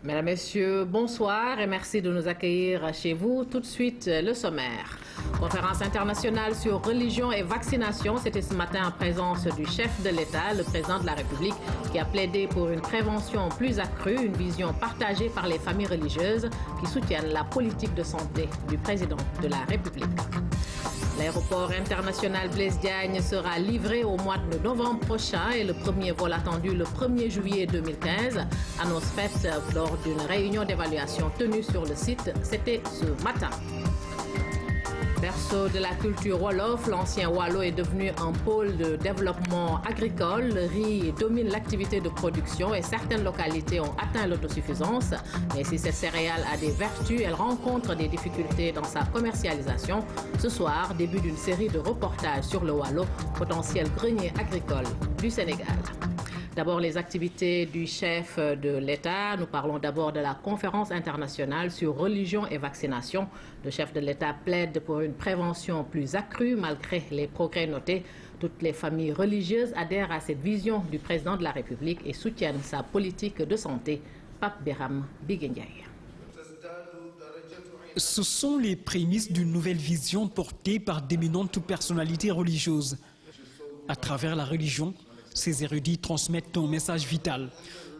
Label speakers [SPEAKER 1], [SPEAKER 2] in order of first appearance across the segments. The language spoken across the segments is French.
[SPEAKER 1] Mesdames, Messieurs, bonsoir et merci de nous accueillir chez vous. Tout de suite, le sommaire. Conférence internationale sur religion et vaccination. C'était ce matin en présence du chef de l'État, le président de la République, qui a plaidé pour une prévention plus accrue, une vision partagée par les familles religieuses qui soutiennent la politique de santé du président de la République. L'aéroport international Blaise Diagne sera livré au mois de novembre prochain et le premier vol attendu le 1er juillet 2015. Annonce faite lors d'une réunion d'évaluation tenue sur le site, c'était ce matin. Berceau de la culture Wolof, l'ancien Wallo est devenu un pôle de développement agricole. Le riz domine l'activité de production et certaines localités ont atteint l'autosuffisance. Mais si cette céréale a des vertus, elle rencontre des difficultés dans sa commercialisation. Ce soir, début d'une série de reportages sur le Wallo, potentiel grenier agricole du Sénégal. D'abord, les activités du chef de l'État. Nous parlons d'abord de la conférence internationale sur religion et vaccination. Le chef de l'État plaide pour une prévention plus accrue malgré les progrès notés. Toutes les familles religieuses adhèrent à cette vision du président de la République et soutiennent sa politique de santé. Pape Biram Biguendiaye.
[SPEAKER 2] Ce sont les prémices d'une nouvelle vision portée par d'éminentes personnalités religieuses. À travers la religion, ces érudits transmettent un message vital,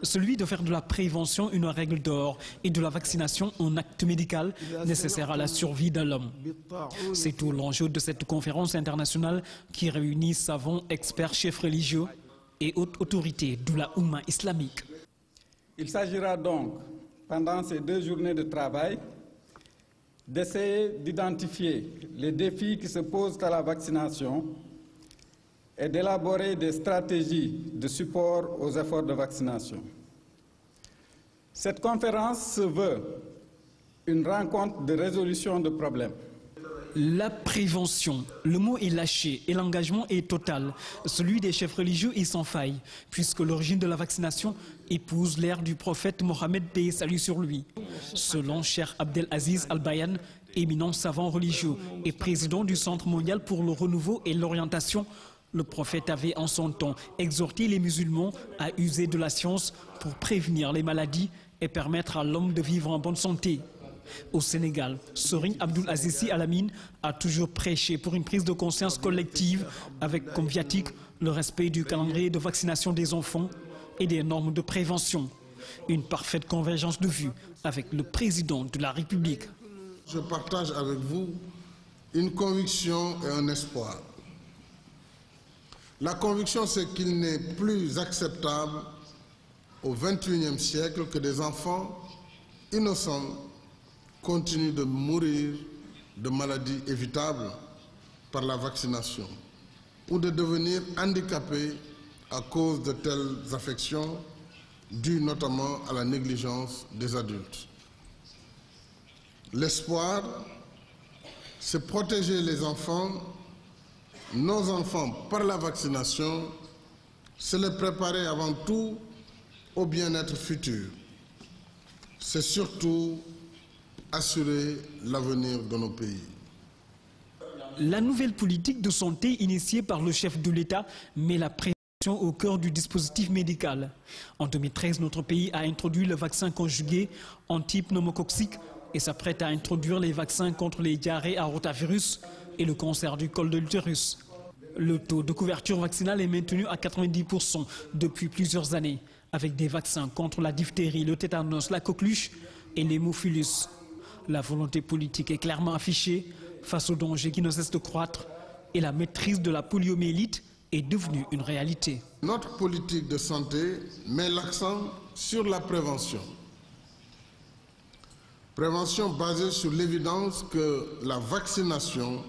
[SPEAKER 2] celui de faire de la prévention une règle d'or et de la vaccination un acte médical nécessaire à la survie de l'homme. C'est tout l'enjeu de cette conférence internationale qui réunit savants, experts, chefs religieux et hautes autorités de la Oumma islamique.
[SPEAKER 3] Il s'agira donc, pendant ces 2 journées de travail, d'essayer d'identifier les défis qui se posent à la vaccination et d'élaborer des stratégies de support aux efforts de vaccination. Cette conférence se veut une rencontre de résolution de problèmes.
[SPEAKER 2] La prévention, le mot est lâché et l'engagement est total. Celui des chefs religieux est sans faille, puisque l'origine de la vaccination épouse l'ère du prophète Mohammed, paix et salut sur lui. Selon Cheikh Abdelaziz Al-Bayan, éminent savant religieux et président du Centre mondial pour le renouveau et l'orientation, le prophète avait en son temps exhorté les musulmans à user de la science pour prévenir les maladies et permettre à l'homme de vivre en bonne santé. Au Sénégal, Serigne Abdoul Aziz Sy Al Amine a toujours prêché pour une prise de conscience collective avec comme viatique le respect du calendrier de vaccination des enfants et des normes de prévention. Une parfaite convergence de vues avec le président de la République.
[SPEAKER 4] Je partage avec vous une conviction et un espoir. La conviction, c'est qu'il n'est plus acceptable au XXIe siècle que des enfants innocents continuent de mourir de maladies évitables par la vaccination ou de devenir handicapés à cause de telles affections dues notamment à la négligence des adultes. L'espoir, c'est protéger les enfants, nos enfants, par la vaccination, c'est les préparer avant tout au bien-être futur. C'est surtout assurer l'avenir de nos pays.
[SPEAKER 2] La nouvelle politique de santé initiée par le chef de l'État met la prévention au cœur du dispositif médical. En 2013, notre pays a introduit le vaccin conjugué anti-pneumococcique et s'apprête à introduire les vaccins contre les diarrhées à rotavirus et le cancer du col de l'utérus. Le taux de couverture vaccinale est maintenu à 90% depuis plusieurs années, avec des vaccins contre la diphtérie, le tétanos, la coqueluche et l'hémophilus. La volonté politique est clairement affichée face aux dangers qui ne cessent de croître et la maîtrise de la poliomyélite est devenue une réalité.
[SPEAKER 4] Notre politique de santé met l'accent sur la prévention. Prévention basée sur l'évidence que la vaccination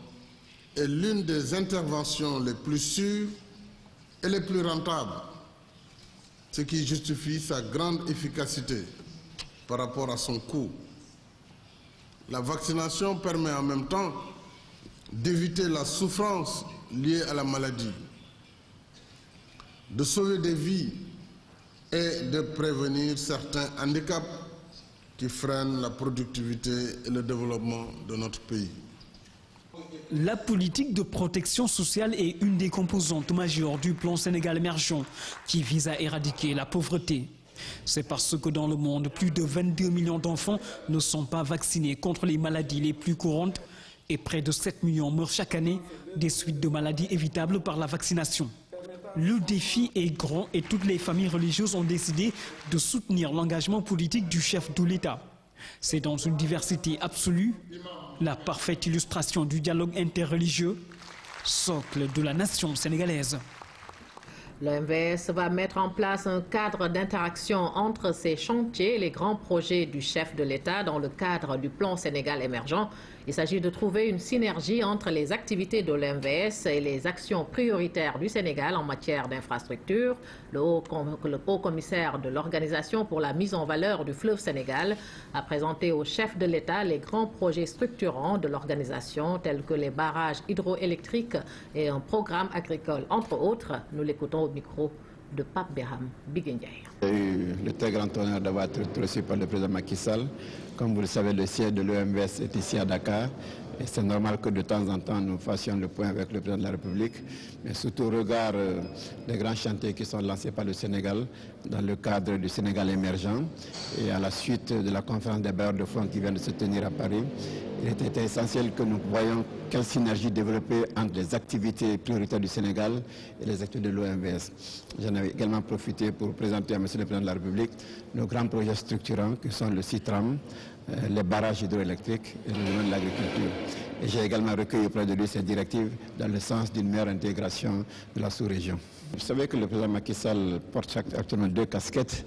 [SPEAKER 4] est l'une des interventions les plus sûres et les plus rentables, ce qui justifie sa grande efficacité par rapport à son coût. La vaccination permet en même temps d'éviter la souffrance liée à la maladie, de sauver des vies et de prévenir certains handicaps qui freinent la productivité et le développement de notre pays.
[SPEAKER 2] La politique de protection sociale est une des composantes majeures du plan Sénégal émergent qui vise à éradiquer la pauvreté. C'est parce que dans le monde, plus de 22 millions d'enfants ne sont pas vaccinés contre les maladies les plus courantes et près de 7 millions meurent chaque année des suites de maladies évitables par la vaccination. Le défi est grand et toutes les familles religieuses ont décidé de soutenir l'engagement politique du chef de l'État. C'est dans une diversité absolue, la parfaite illustration du dialogue interreligieux, socle de la nation sénégalaise.
[SPEAKER 1] Le MVS va mettre en place un cadre d'interaction entre ces chantiers et les grands projets du chef de l'État dans le cadre du plan Sénégal émergent. Il s'agit de trouver une synergie entre les activités de l'MVS et les actions prioritaires du Sénégal en matière d'infrastructure. Le haut commissaire de l'Organisation pour la mise en valeur du fleuve Sénégal a présenté au chef de l'État les grands projets structurants de l'organisation tels que les barrages hydroélectriques et un programme agricole, entre autres. Nous l'écoutons au micro de Pape Beham Biguendiaï.
[SPEAKER 5] J'ai eu le très grand honneur d'avoir été reçu par le président Macky Sall. Comme vous le savez, le siège de l'OMVS est ici à Dakar. Et c'est normal que de temps en temps, nous fassions le point avec le président de la République, mais surtout au regard des grands chantiers qui sont lancés par le Sénégal dans le cadre du Sénégal émergent et à la suite de la conférence des bailleurs de fonds qui vient de se tenir à Paris. Il était essentiel que nous voyions quelle synergie développer entre les activités prioritaires du Sénégal et les activités de l'OMVS. J'en ai également profité pour présenter à M. le Président de la République nos grands projets structurants qui sont le CITRAM, les barrages hydroélectriques et le domaine de l'agriculture. Et j'ai également recueilli auprès de lui ces directives dans le sens d'une meilleure intégration de la sous-région. Vous savez que le président Macky Sall porte actuellement 2 casquettes.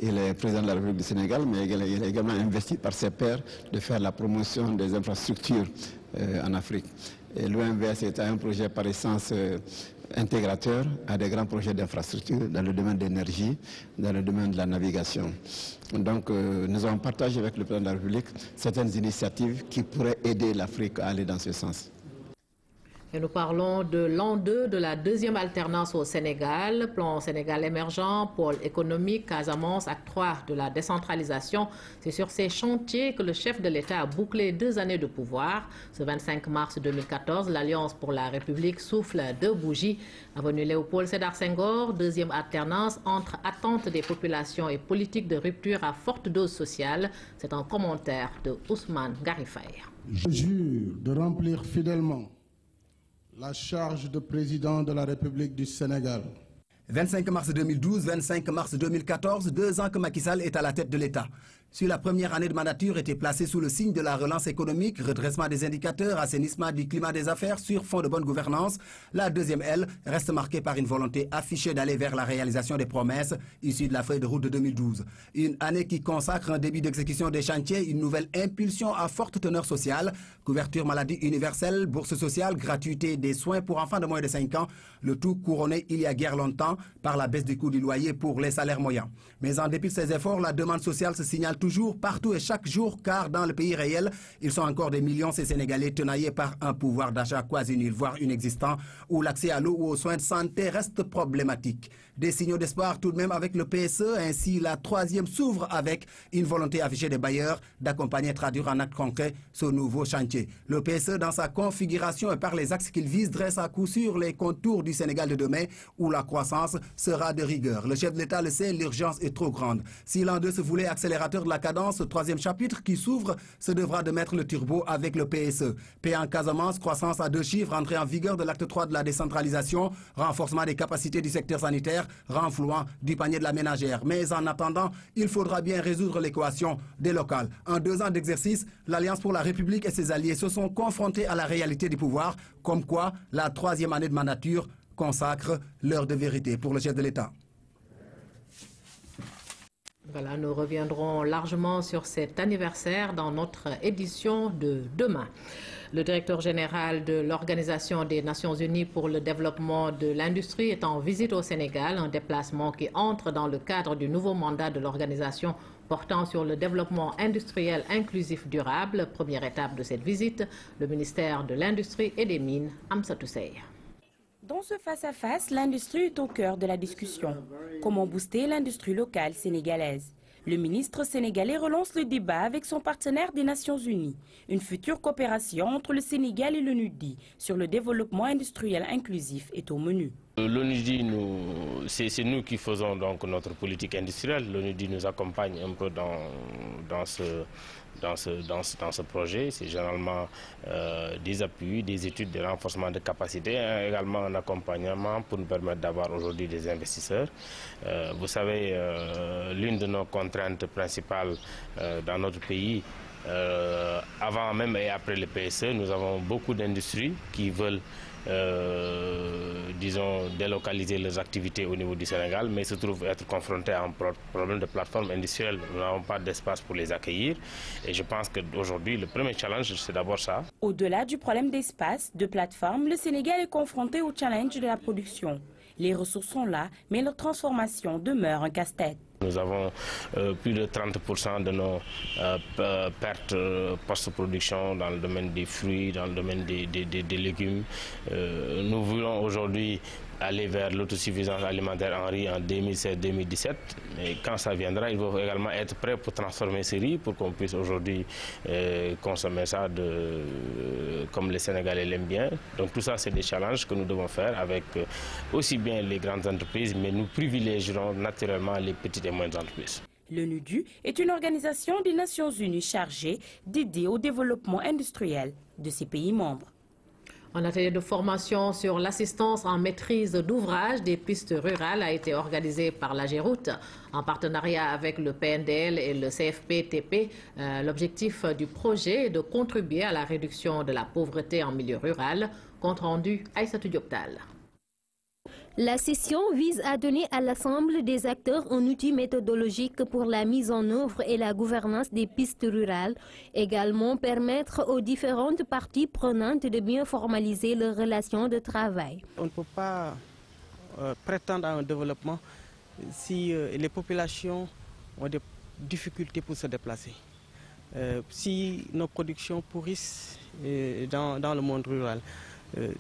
[SPEAKER 5] Il est président de la République du Sénégal, mais il est également investi par ses pairs de faire la promotion des infrastructures en Afrique. Et l'OMVS est un projet par essence intégrateur à des grands projets d'infrastructure dans le domaine de l'énergie, dans le domaine de la navigation. Donc nous avons partagé avec le président de la République certaines initiatives qui pourraient aider l'Afrique à aller dans ce sens.
[SPEAKER 1] Et nous parlons de l'an 2 de la deuxième alternance au Sénégal, plan Sénégal émergent, pôle économique, Casamance, acte 3 de la décentralisation. C'est sur ces chantiers que le chef de l'État a bouclé 2 années de pouvoir. Ce 25 mars 2014, l'Alliance pour la République souffle 2 bougies. Avenue Léopold Sédar Senghor, deuxième alternance entre attentes des populations et politique de rupture à forte dose sociale. C'est un commentaire de Ousmane Garifaye.
[SPEAKER 4] Je jure de remplir fidèlement la charge de président de la République du Sénégal.
[SPEAKER 6] 25 mars 2012, 25 mars 2014, 2 ans que Macky Sall est à la tête de l'État. Si la première année de mandature était placée sous le signe de la relance économique, redressement des indicateurs, assainissement du climat des affaires sur fond de bonne gouvernance, la deuxième, elle, reste marquée par une volonté affichée d'aller vers la réalisation des promesses issues de la feuille de route de 2012. Une année qui consacre un début d'exécution des chantiers, une nouvelle impulsion à forte teneur sociale, couverture maladie universelle, bourse sociale, gratuité des soins pour enfants de moins de 5 ans, le tout couronné il y a guère longtemps par la baisse du coût du loyer pour les salaires moyens. Mais en dépit de ces efforts, la demande sociale se signale toujours, partout et chaque jour, car dans le pays réel, ils sont encore des millions ces Sénégalais tenaillés par un pouvoir d'achat quasi nul, voire inexistant, où l'accès à l'eau ou aux soins de santé reste problématique. Des signaux d'espoir tout de même avec le PSE, ainsi la troisième s'ouvre avec une volonté affichée des bailleurs d'accompagner et traduire en acte concret ce nouveau chantier. Le PSE, dans sa configuration et par les axes qu'il vise, dresse à coup sûr les contours du Sénégal de demain, où la croissance sera de rigueur. Le chef de l'État le sait, l'urgence est trop grande. Si l'an 2 se voulait accélérateur de la cadence, ce troisième chapitre qui s'ouvre se devra de mettre le turbo avec le PSE. Paix en Casamance, croissance à 2 chiffres, entrée en vigueur de l'acte 3 de la décentralisation, renforcement des capacités du secteur sanitaire, renflouement du panier de la ménagère. Mais en attendant, il faudra bien résoudre l'équation des locales. En 2 ans d'exercice, l'Alliance pour la République et ses alliés se sont confrontés à la réalité du pouvoir, comme quoi la troisième année de mandature consacre l'heure de vérité pour le chef de l'État.
[SPEAKER 1] Voilà, nous reviendrons largement sur cet anniversaire dans notre édition de demain. Le directeur général de l'Organisation des Nations Unies pour le développement de l'industrie est en visite au Sénégal, un déplacement qui entre dans le cadre du nouveau mandat de l'organisation portant sur le développement industriel inclusif durable. Première étape de cette visite, le ministère de l'Industrie et des Mines, Amsatou Seye.
[SPEAKER 7] Dans ce face-à-face, l'industrie est au cœur de la discussion. Comment booster l'industrie locale sénégalaise? Le ministre sénégalais relance le débat avec son partenaire des Nations Unies. Une future coopération entre le Sénégal et le NUDI sur le développement industriel inclusif est au menu.
[SPEAKER 8] L'ONUDI, c'est nous qui faisons donc notre politique industrielle. L'ONUDI nous accompagne un peu dans ce projet. C'est généralement des appuis, des études de renforcement de capacité, également un accompagnement pour nous permettre d'avoir aujourd'hui des investisseurs. Vous savez, l'une de nos contraintes principales dans notre pays, avant même et après le PSE, nous avons beaucoup d'industries qui veulent disons, délocaliser leurs activités au niveau du Sénégal, mais se trouvent être confrontés à un problème de plateforme industrielle. Nous n'avons pas d'espace pour les accueillir. Et je pense qu'aujourd'hui, le premier challenge, c'est d'abord ça.
[SPEAKER 7] Au-delà du problème d'espace, de plateforme, le Sénégal est confronté au challenge de la production. Les ressources sont là, mais leur transformation demeure un casse-tête.
[SPEAKER 8] Nous avons plus de 30% de nos pertes post-production dans le domaine des fruits, dans le domaine des légumes. Nous voulons aujourd'hui aller vers l'autosuffisance alimentaire en riz en 2016-2017. Mais quand ça viendra, il faut également être prêt pour transformer ce riz pour qu'on puisse aujourd'hui consommer ça comme les Sénégalais l'aiment bien. Donc tout ça, c'est des challenges que nous devons faire avec aussi bien les grandes entreprises, mais nous privilégierons naturellement les petites et moyennes entreprises.
[SPEAKER 7] L'ONUDI est une organisation des Nations Unies chargée d'aider au développement industriel de ses pays membres.
[SPEAKER 1] Un atelier de formation sur l'assistance en maîtrise d'ouvrage des pistes rurales a été organisé par la Géroute en partenariat avec le PNDL et le CFP-TP. L'objectif du projet est de contribuer à la réduction de la pauvreté en milieu rural. Compte rendu Aïssatou Dioptal.
[SPEAKER 9] La session vise à donner à l'ensemble des acteurs un outil méthodologique pour la mise en œuvre et la gouvernance des pistes rurales. Également permettre aux différentes parties prenantes de bien formaliser leurs relations de travail.
[SPEAKER 10] On ne peut pas prétendre à un développement si les populations ont des difficultés pour se déplacer. Si nos productions pourrissent dans le monde rural.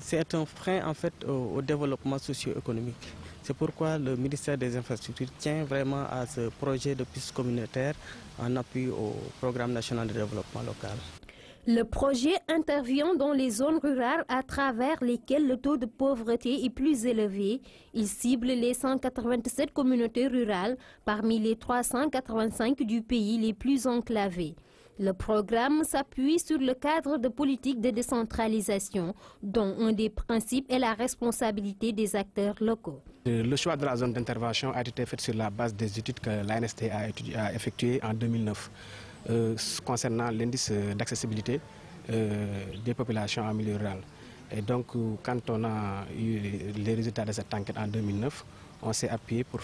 [SPEAKER 10] C'est un frein en fait au développement socio-économique. C'est pourquoi le ministère des Infrastructures tient vraiment à ce projet de piste communautaire en appui au programme national de développement local.
[SPEAKER 9] Le projet intervient dans les zones rurales à travers lesquelles le taux de pauvreté est plus élevé. Il cible les 187 communautés rurales parmi les 385 du pays les plus enclavées. Le programme s'appuie sur le cadre de politique de décentralisation, dont un des principes est la responsabilité des acteurs locaux.
[SPEAKER 11] Le choix de la zone d'intervention a été fait sur la base des études que l'ANST a effectuées en 2009 concernant l'indice d'accessibilité des populations en milieu rural. Et donc, quand on a eu les résultats de cette enquête en 2009, on s'est appuyé pour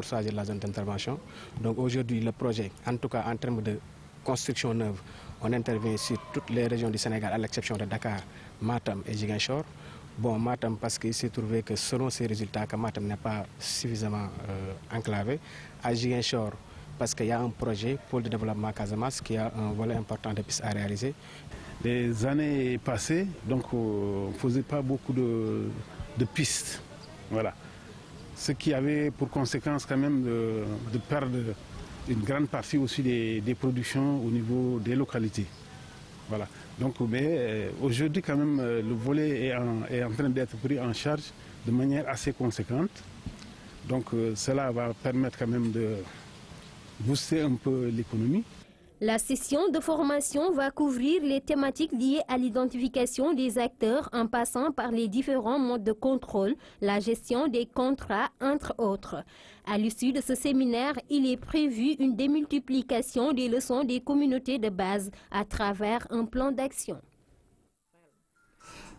[SPEAKER 11] choisir la zone d'intervention. Donc aujourd'hui, le projet, en tout cas en termes de construction neuve, on intervient sur toutes les régions du Sénégal à l'exception de Dakar, Matam et Ziguinchor. Bon, Matam parce qu'il s'est trouvé que selon ces résultats, que Matam n'est pas suffisamment enclavé. À Ziguinchor, parce qu'il y a un projet pôle de développement Casamance qui a un volet important de pistes à réaliser.
[SPEAKER 12] Les années passées, donc on ne faisait pas beaucoup de pistes. Voilà. Ce qui avait pour conséquence quand même de perdre une grande partie aussi des productions au niveau des localités. Voilà. Donc, mais aujourd'hui, quand même, le volet est en train d'être pris en charge de manière assez conséquente. Donc, cela va permettre quand même de booster un peu l'économie.
[SPEAKER 9] La session de formation va couvrir les thématiques liées à l'identification des acteurs en passant par les différents modes de contrôle, la gestion des contrats, entre autres. À l'issue de ce séminaire, il est prévu une démultiplication des leçons des communautés de base à travers un plan d'action.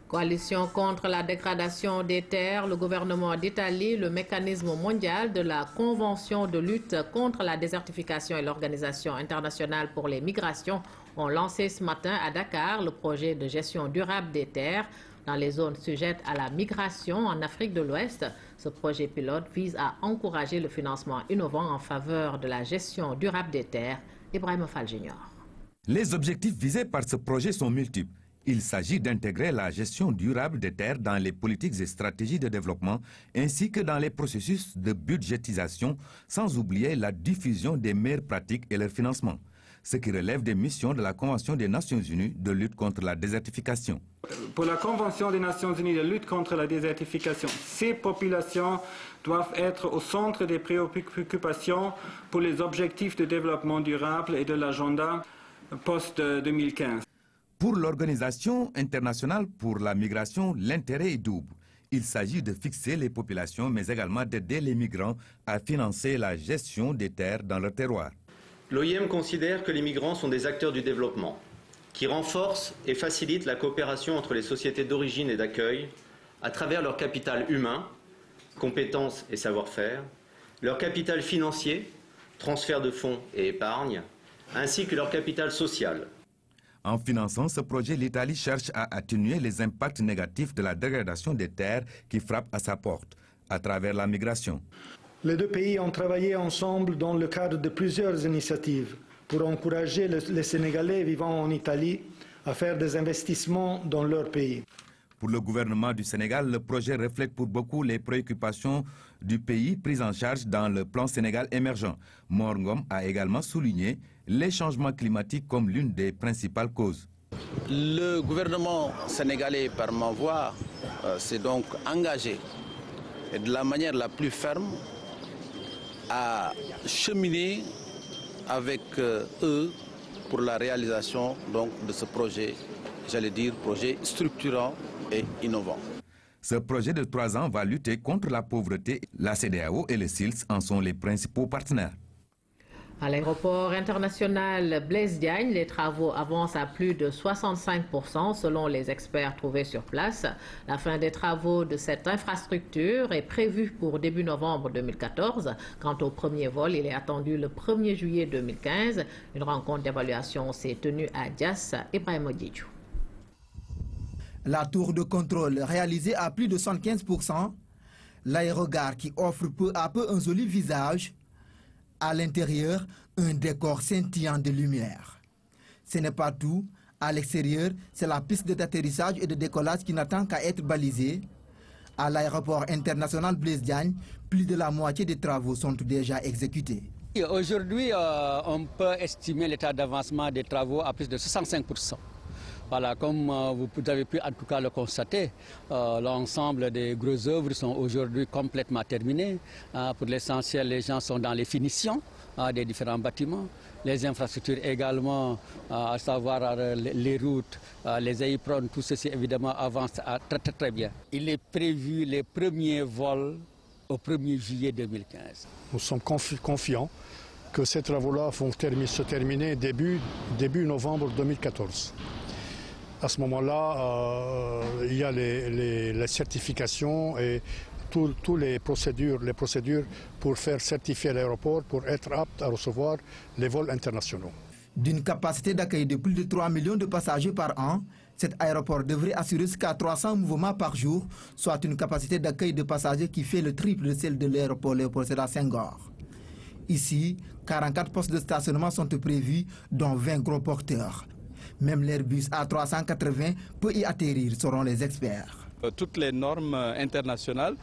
[SPEAKER 1] Coalition contre la dégradation des terres, le gouvernement d'Italie, le mécanisme mondial de la Convention de lutte contre la désertification et l'Organisation internationale pour les migrations ont lancé ce matin à Dakar le projet de gestion durable des terres dans les zones sujettes à la migration en Afrique de l'Ouest. Ce projet pilote vise à encourager le financement innovant en faveur de la gestion durable des terres. Ibrahim Fall Junior.
[SPEAKER 13] Les objectifs visés par ce projet sont multiples. Il s'agit d'intégrer la gestion durable des terres dans les politiques et stratégies de développement ainsi que dans les processus de budgétisation, sans oublier la diffusion des meilleures pratiques et leur financement. ce qui relève des missions de la Convention des Nations Unies de lutte contre la désertification.
[SPEAKER 14] Pour la Convention des Nations Unies de lutte contre la désertification, ces populations doivent être au centre des préoccupations pour les objectifs de développement durable et de l'agenda post-2015.
[SPEAKER 13] Pour l'Organisation internationale pour la migration, l'intérêt est double. Il s'agit de fixer les populations, mais également d'aider les migrants à financer la gestion des terres dans leur terroir.
[SPEAKER 15] L'OIM considère que les migrants sont des acteurs du développement, qui renforcent et facilitent la coopération entre les sociétés d'origine et d'accueil à travers leur capital humain, compétences et savoir-faire, leur capital financier, transfert de fonds et épargne, ainsi que leur capital social.
[SPEAKER 13] En finançant ce projet, l'Italie cherche à atténuer les impacts négatifs de la dégradation des terres qui frappent à sa porte, à travers la migration.
[SPEAKER 16] Les deux pays ont travaillé ensemble dans le cadre de plusieurs initiatives pour encourager les Sénégalais vivant en Italie à faire des investissements dans leur pays.
[SPEAKER 13] Pour le gouvernement du Sénégal, le projet reflète pour beaucoup les préoccupations du pays prises en charge dans le plan Sénégal émergent. Mor Ngom a également souligné les changements climatiques comme l'une des principales causes.
[SPEAKER 17] Le gouvernement sénégalais, par ma voix, s'est donc engagé et de la manière la plus ferme à cheminer avec eux pour la réalisation donc, de ce projet, j'allais dire, projet structurant et innovant.
[SPEAKER 13] Ce projet de 3 ans va lutter contre la pauvreté. La CEDEAO et le SILS en sont les principaux partenaires.
[SPEAKER 1] À l'aéroport international Blaise Diagne, les travaux avancent à plus de 65% selon les experts trouvés sur place. La fin des travaux de cette infrastructure est prévue pour début novembre 2014. Quant au premier vol, il est attendu le 1er juillet 2015. Une rencontre d'évaluation s'est tenue à Dias, Ibrahim Odidjou.
[SPEAKER 18] La tour de contrôle réalisée à plus de 75%, l'aérogare qui offre peu à peu un joli visage, à l'intérieur, un décor scintillant de lumière. Ce n'est pas tout. À l'extérieur, c'est la piste d'atterrissage et de décollage qui n'attend qu'à être balisée. À l'aéroport international Blaise Diagne, plus de la moitié des travaux sont déjà exécutés.
[SPEAKER 19] Aujourd'hui, on peut estimer l'état d'avancement des travaux à plus de 65%. Voilà, comme vous avez pu en tout cas le constater, l'ensemble des grosses œuvres sont aujourd'hui complètement terminées. Pour l'essentiel, les gens sont dans les finitions des différents bâtiments. Les infrastructures également, à savoir les routes, les aéroports, tout ceci évidemment avance très bien. Il est prévu les premiers vols au 1er juillet 2015.
[SPEAKER 20] Nous sommes confiants que ces travaux-là vont se terminer début novembre 2014. À ce moment-là, il y a les certifications et toutes les procédures pour faire certifier l'aéroport pour être apte à recevoir les vols internationaux.
[SPEAKER 18] D'une capacité d'accueil de plus de 3 millions de passagers par an, cet aéroport devrait assurer jusqu'à 300 mouvements par jour, soit une capacité d'accueil de passagers qui fait le triple de celle de l'aéroport Léopold Sédar Senghor. Ici, 44 postes de stationnement sont prévus, dont 20 gros porteurs. Même l'Airbus A380 peut y atterrir, selon les experts.
[SPEAKER 21] Toutes les normes internationales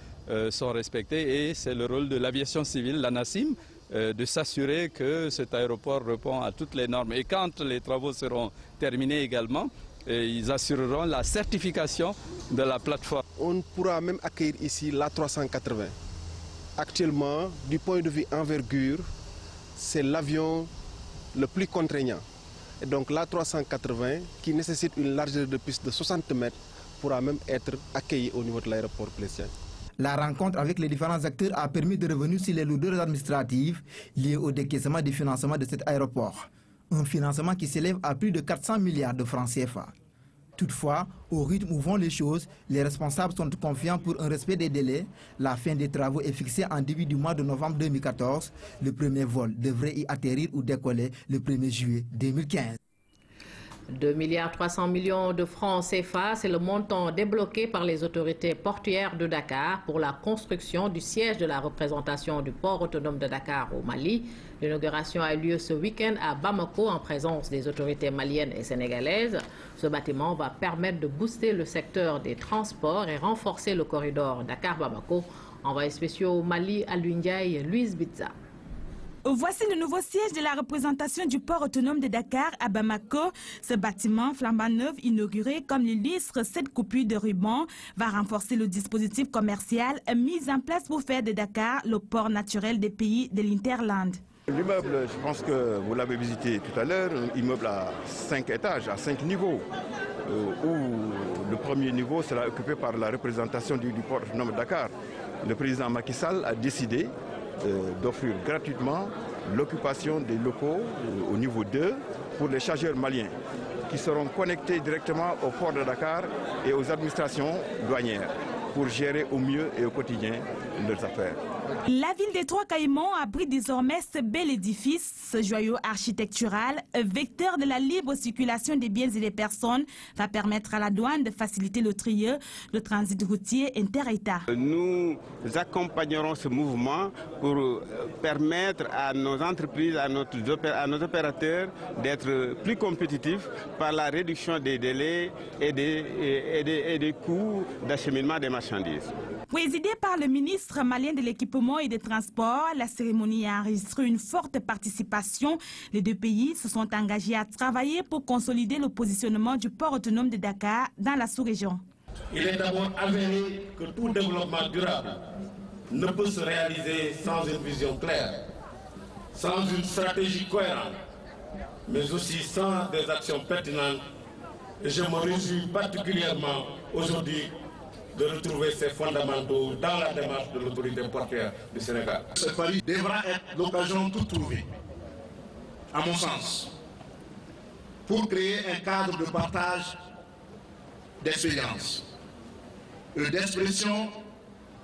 [SPEAKER 21] sont respectées et c'est le rôle de l'aviation civile, l'ANACIM, de s'assurer que cet aéroport répond à toutes les normes. Et quand les travaux seront terminés également, ils assureront la certification de la plateforme.
[SPEAKER 22] On pourra même accueillir ici l'A380. Actuellement, du point de vue envergure, c'est l'avion le plus contraignant. Et donc l'A380, qui nécessite une largeur de piste de 60 mètres, pourra même être accueilli au niveau de l'aéroport Blaise Diagne.
[SPEAKER 18] La rencontre avec les différents acteurs a permis de revenir sur les lourdeurs administratives liées au décaissement du financement de cet aéroport. Un financement qui s'élève à plus de 400 milliards de francs CFA. Toutefois, au rythme où vont les choses, les responsables sont confiants pour un respect des délais. La fin des travaux est fixée en début du mois de novembre 2014. Le premier vol devrait y atterrir ou décoller le 1er juillet 2015.
[SPEAKER 1] 2,3 milliards de francs CFA, c'est le montant débloqué par les autorités portuaires de Dakar pour la construction du siège de la représentation du port autonome de Dakar au Mali. L'inauguration a eu lieu ce week-end à Bamako en présence des autorités maliennes et sénégalaises. Ce bâtiment va permettre de booster le secteur des transports et renforcer le corridor Dakar-Bamako. Envoyé spécial au Mali à Ndiaye, Louise Bitza.
[SPEAKER 2] Voici le nouveau siège de la représentation du port autonome de Dakar à Bamako. Ce bâtiment flambant neuf, inauguré comme l'illustre cette coupure de ruban, va renforcer le dispositif commercial mis en place pour faire de Dakar le port naturel des pays de l'Interland.
[SPEAKER 3] L'immeuble, je pense que vous l'avez visité tout à l'heure, un immeuble à 5 étages, à 5 niveaux, où le premier niveau sera occupé par la représentation du port autonome de Dakar. Le président Macky Sall a décidé d'offrir gratuitement l'occupation des locaux au niveau 2 pour les chargeurs maliens qui seront connectés directement au port de Dakar et aux administrations douanières pour gérer au mieux et au quotidien leurs affaires.
[SPEAKER 2] La ville des Trois Caïmans abrite désormais ce bel édifice, ce joyau architectural, vecteur de la libre circulation des biens et des personnes, va permettre à la douane de faciliter le trieux, le transit routier inter-État.
[SPEAKER 23] Nous accompagnerons ce mouvement pour permettre à nos entreprises, à nos opérateurs d'être plus compétitifs par la réduction des délais et des coûts d'acheminement des marchandises.
[SPEAKER 2] Présidée par le ministre malien de l'équipement et des transports, la cérémonie a enregistré une forte participation. Les deux pays se sont engagés à travailler pour consolider le positionnement du port autonome de Dakar dans la sous-région.
[SPEAKER 24] Il est d'abord avéré que tout développement durable ne peut se réaliser sans une vision claire, sans une stratégie cohérente, mais aussi sans des actions pertinentes. Et je me réjouis particulièrement aujourd'hui de retrouver ces fondamentaux dans la démarche de l'autorité portuaire du Sénégal. Ce pari devra être l'occasion tout trouvée, à mon sens, pour créer un cadre de partage d'expérience et d'expression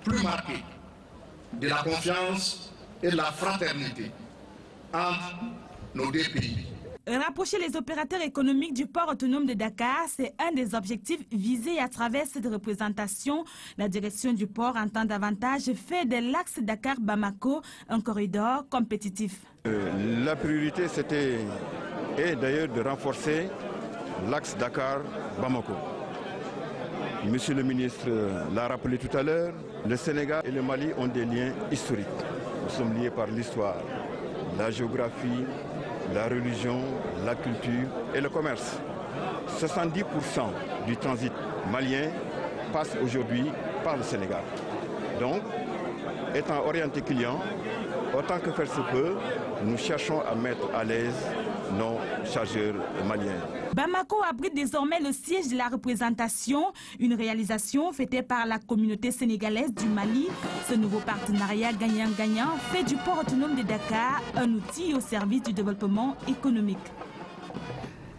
[SPEAKER 24] plus marquée de la confiance et de la fraternité entre nos deux pays.
[SPEAKER 2] Rapprocher les opérateurs économiques du port autonome de Dakar, c'est un des objectifs visés à travers cette représentation. La direction du port entend davantage faire de l'axe Dakar-Bamako un corridor compétitif.
[SPEAKER 3] La priorité, c'était d'ailleurs de renforcer l'axe Dakar-Bamako. Monsieur le ministre l'a rappelé tout à l'heure, le Sénégal et le Mali ont des liens historiques. Nous sommes liés par l'histoire, la géographie, la religion, la culture et le commerce. 70% du transit malien passe aujourd'hui par le Sénégal. Donc, étant orienté client, autant que faire se peut, nous cherchons à mettre à l'aise nos chargeurs maliens.
[SPEAKER 2] Bamako abrite désormais le siège de la représentation, une réalisation faite par la communauté sénégalaise du Mali. Ce nouveau partenariat gagnant-gagnant fait du port autonome de Dakar un outil au service du développement économique.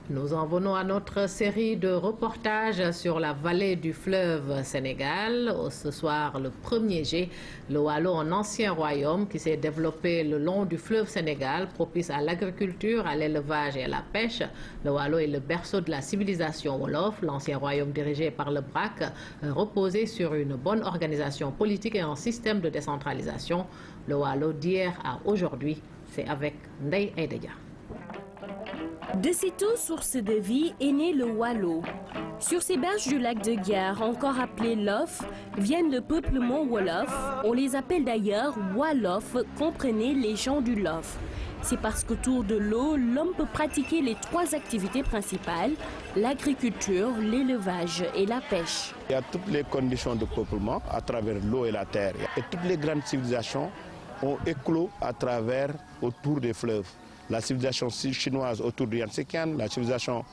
[SPEAKER 1] Nous en venons à notre série de reportages sur la vallée du fleuve Sénégal. Ce soir, le premier jet, le Waalo, un ancien royaume qui s'est développé le long du fleuve Sénégal, propice à l'agriculture, à l'élevage et à la pêche. Le Waalo est le berceau de la civilisation Wolof, l'ancien royaume dirigé par le BRAC, reposé sur une bonne organisation politique et un système de décentralisation. Le Waalo d'hier à aujourd'hui, c'est avec Ndeye Aïda Dia.
[SPEAKER 7] De sitôt source de vie est né le Waalo. Sur ces berges du lac de Guiar, encore appelé Lof, viennent le peuplement Wolof. On les appelle d'ailleurs Wolof, comprenez les gens du Lof. C'est parce qu'autour de l'eau, l'homme peut pratiquer les trois activités principales, l'agriculture, l'élevage et la pêche.
[SPEAKER 22] Il y a toutes les conditions de peuplement à travers l'eau et la terre. Et toutes les grandes civilisations ont éclos autour des fleuves. La civilisation chinoise autour du Yangtze-Kiang, la civilisation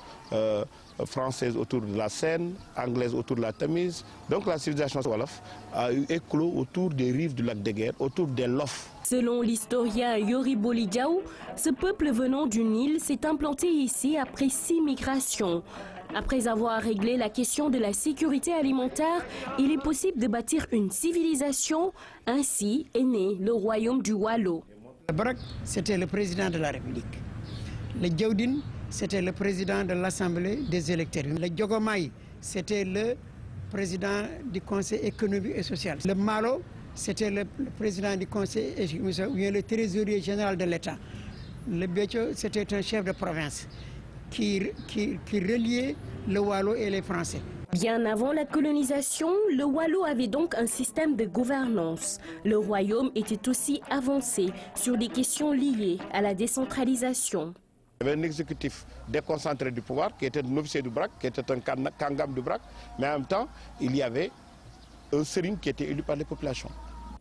[SPEAKER 22] française autour de la Seine, anglaise autour de la Tamise. Donc la civilisation Wolof a eu éclos autour des rives du lac de Guiers, autour des Lof.
[SPEAKER 7] Selon l'historien Yori Bolidiaou, ce peuple venant du Nil s'est implanté ici après 6 migrations. Après avoir réglé la question de la sécurité alimentaire, il est possible de bâtir une civilisation. Ainsi est né le royaume du Waalo.
[SPEAKER 25] Le Brak, c'était le président de la République. Le Djaoudine, c'était le président de l'Assemblée des électeurs. Le Djogomai, c'était le président du Conseil économique et social. Le Malo, c'était le président du Conseil économique et le trésorier général de l'État. Le Bétio, c'était un chef de province qui reliait le Waalo et les Français.
[SPEAKER 7] Bien avant la colonisation, le Waalo avait donc un système de gouvernance. Le royaume était aussi avancé sur des questions liées à la décentralisation.
[SPEAKER 22] Il y avait un exécutif déconcentré du pouvoir qui était un officier du BRAC, qui était un kangam du BRAC, mais en même temps, il y avait un sérine qui était élu par les populations.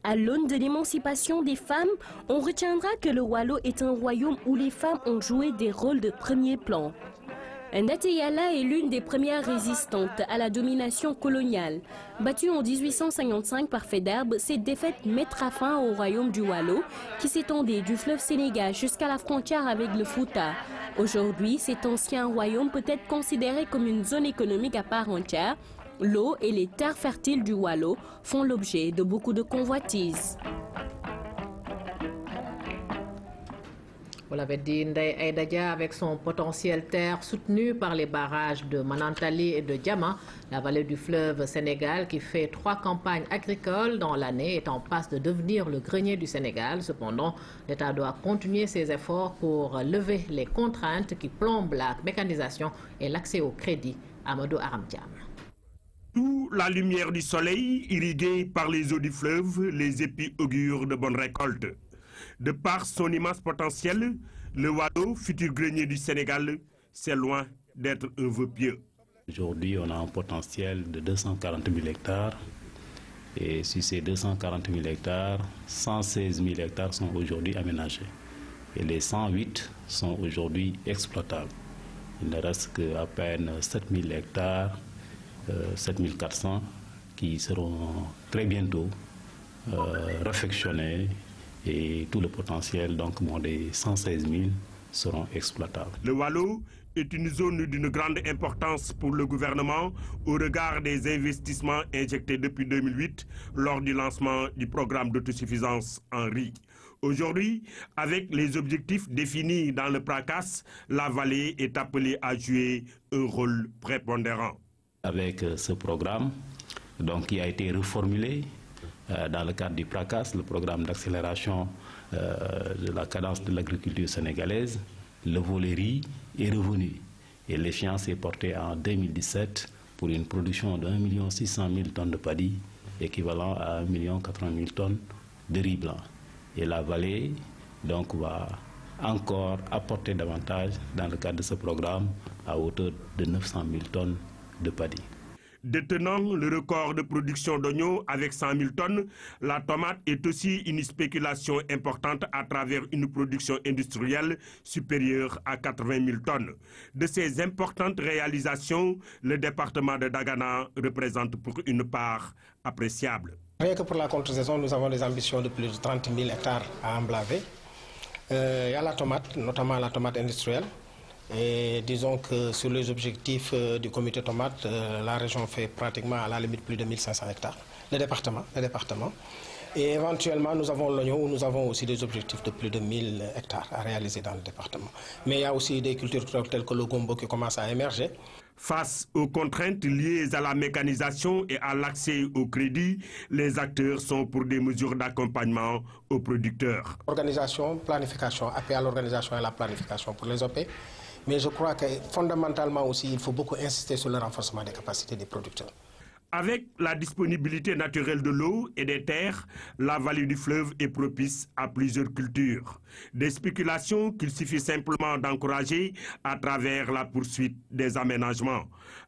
[SPEAKER 7] À l'aune de l'émancipation des femmes, on retiendra que le Waalo est un royaume où les femmes ont joué des rôles de premier plan. Nateyala est l'une des premières résistantes à la domination coloniale. Battue en 1855 par Faidherbe, cette défaite mettra fin au royaume du Waalo, qui s'étendait du fleuve Sénégal jusqu'à la frontière avec le Fouta. Aujourd'hui, cet ancien royaume peut être considéré comme une zone économique à part entière. L'eau et les terres fertiles du Waalo font l'objet de beaucoup de convoitises.
[SPEAKER 1] Vous l'avez dit, Ndeye Aïda Dia, avec son potentiel terre soutenu par les barrages de Manantali et de Diama, la vallée du fleuve Sénégal, qui fait 3 campagnes agricoles dans l'année, est en passe de devenir le grenier du Sénégal. Cependant, l'État doit continuer ses efforts pour lever les contraintes qui plombent la mécanisation et l'accès au crédit. Amadou Aramdiam.
[SPEAKER 4] Sous la lumière du soleil, irrigué par les eaux du fleuve, les épis augurent de bonnes récoltes. De par son immense potentiel, le Waalo, futur grenier du Sénégal, c'est loin d'être un vœu pieux.
[SPEAKER 5] Aujourd'hui, on a un potentiel de 240 000 hectares. Et sur ces 240 000 hectares, 116 000 hectares sont aujourd'hui aménagés. Et les 108 sont aujourd'hui exploitables. Il ne reste qu'à peine 7 000 hectares, 7 400, qui seront très bientôt réfectionnés. Et tout le potentiel donc, des 116 000 seront exploitables.
[SPEAKER 4] Le Waalo est une zone d'une grande importance pour le gouvernement au regard des investissements injectés depuis 2008 lors du lancement du programme d'autosuffisance en riz. Aujourd'hui, avec les objectifs définis dans le PRACAS, la vallée est appelée à jouer un rôle prépondérant.
[SPEAKER 5] Avec ce programme qui a été reformulé, dans le cadre du PRACAS, le programme d'accélération de la cadence de l'agriculture sénégalaise, le volet riz est revenu et l'échéance est portée en 2017 pour une production de 1 600 000 tonnes de paddy, équivalent à 1 80 000 tonnes de riz blanc. Et la vallée va encore apporter davantage dans le cadre de ce programme à hauteur de 900 000 tonnes de paddy.
[SPEAKER 4] Détenant le record de production d'oignons avec 100 000 tonnes, la tomate est aussi une spéculation importante à travers une production industrielle supérieure à 80 000 tonnes. De ces importantes réalisations, le département de Dagana représente pour une part appréciable.
[SPEAKER 6] Rien que pour la contre-saison, nous avons des ambitions de plus de 30 000 hectares à emblaver. Il y a la tomate, notamment la tomate industrielle. Et disons que sur les objectifs du comité tomate, la région fait pratiquement à la limite plus de 1500 hectares, le département. Et éventuellement, nous avons l'oignon où nous avons aussi des objectifs de plus de 1000 hectares à réaliser dans le département. Mais il y a aussi des cultures telles que le gombo qui commencent à émerger.
[SPEAKER 4] Face aux contraintes liées à la mécanisation et à l'accès au crédit, les acteurs sont pour des mesures d'accompagnement aux producteurs.
[SPEAKER 6] Organisation, planification, appui à l'organisation et la planification pour les OP. Mais je crois que fondamentalement aussi, il faut beaucoup insister sur le renforcement des capacités des producteurs.
[SPEAKER 4] Avec la disponibilité naturelle de l'eau et des terres, la vallée du fleuve est propice à plusieurs cultures. Des spéculations qu'il suffit simplement d'encourager à travers la poursuite des aménagements.